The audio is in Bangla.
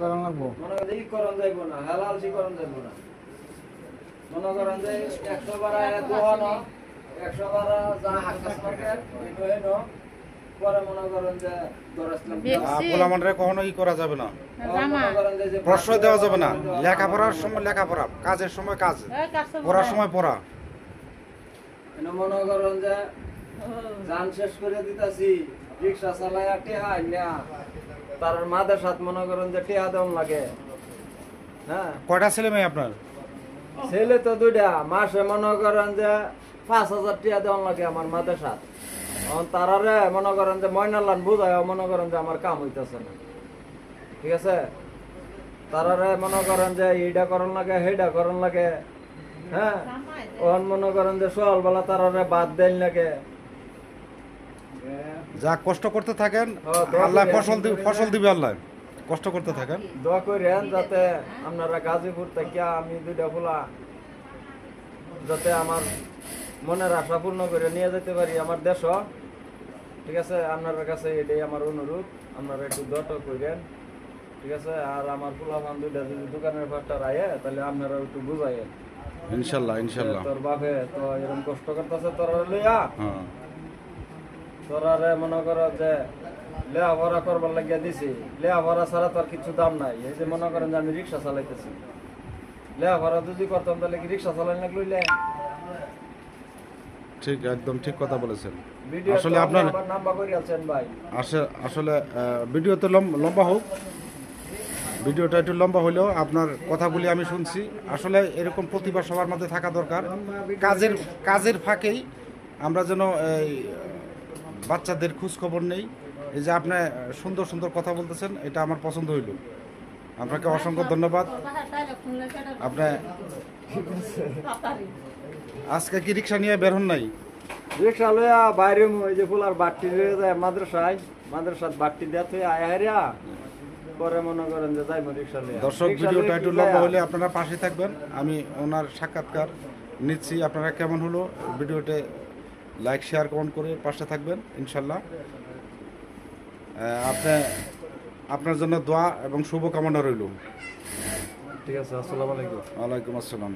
করান লাগবো মনে করেন ই করন যাইবো না হালাল জি করন যাইবো না মনে করেন যে 112 দোহানো 112 যা হাকাস মার্কেট এনো এনো পরে মনে করেন যে দরাসলাম পোলামানরে কখনো ই করা যাবে না, প্রশ্রয় দেওয়া যাবে না। লেখাপড়ার সময় লেখাপড়া, কাজের সময় কাজ, পড়ার সময় পড়া। এনো মনে করেন যে জান শেষ করে দিতাছি রিকশা চালায়া টেহা না তার মাদের সাথে মনে করেন যে টেহা দেওয়ান লাগে। হ্যাঁ কয়টা ছেলে মেয়ে আপনার? ছেলে তো দুইটা, মাসে মনে করেন যে 5,000 টাকা দেওয়ান লাগে আমার মাদের সাথে। তারারে মনে করেন যে ময়নালান বুঝায় মনে করেন যে আমার কাম হইতেছে না, ঠিক আছে। তারারে মনে করেন যে এইটা করন লাগে সেইটা করন লাগে। হ্যাঁ ওখান মনে করেন যে সকালবেলা তারারে বাদ দেন লাগে। যা কষ্ট করতে থাকেন, দোয়া আল্লাহ করি। ফসল দিবে। আল্লাহ কষ্ট করতে থাকেন। দোয়া করেন যাতে আপনারা গাজীপুর থেকে আমি দুইটা ফুলা যাতে আমার মনের আশা পূর্ণ করে নিয়ে যেতে পারি আমার দেশ, ঠিক আছে। আপনার কাছে এটাই আমার অনুরোধ, আপনারা একটু দোয়াটা করেন, ঠিক আছে। আর আমার ফুলা ফান দুইটা যদি দোকানের ফাটটা রায়ে তাহলে আপনারা একটু বুঝাইয়েন ইনশাল্লাহ ইনশাল্লাহ। তোর বাপে তো এরকম কষ্ট করতেছে তোরা লইয়া, হ্যাঁ তোরারে মনে করো যে লেখাপড়া করবার লাগিয়া দিছি, লেখাপড়া ছাড়া তোর কিছু দাম নাই। এই যে মনে করেন যে আমি রিক্সা চালাইতেছি, লেখাপড়া যদি করতাম তাহলে কি রিক্সা চালাই না লইলে? ঠিক, একদম ঠিক কথা বলেছেন। ভিডিও আসলে আপনার নাম্বার করে আছেন ভাই। আসলে ভিডিও তো লম্বা হোক, ভিডিওটা একটু লম্বা হলেও আপনার কথাগুলি আমি শুনছি। আসলে এরকম প্রতিভা সবার মধ্যে থাকা দরকার। কাজের ফাঁকেই আমরা যেন এই বাচ্চাদের খোঁজ খবর নেই। এই যে আপনি সুন্দর সুন্দর কথা বলতেছেন, এটা আমার পছন্দ হইল। আপনাকে অসংখ্য ধন্যবাদ। আপনি আজকে কি রিক্সা নিয়ে বের হন নাই? রিক্সা লইয়া বাইরে ওই যে ফুলার বাট্টি লইয়া যায় মাদ্রাসায় বাট্টি দেওয়া তুই আয়া পরে মনে করেন যে যাইব রিক্সা লইয়া। দর্শক, ভিডিওটা একটু লম্বা হলে আপনারা পাশে থাকবেন। আমি ওনার সাক্ষাৎকার নিচ্ছি, আপনারা কেমন হলো ভিডিওতে লাইক শেয়ার কমেন্ট করে পাশে থাকবেন ইনশাল্লাহ। আপনার জন্য দোয়া এবং শুভকামনা রইল। ঠিক আছে, আসসালামু আলাইকুম। ওয়ালাইকুম আসসালাম।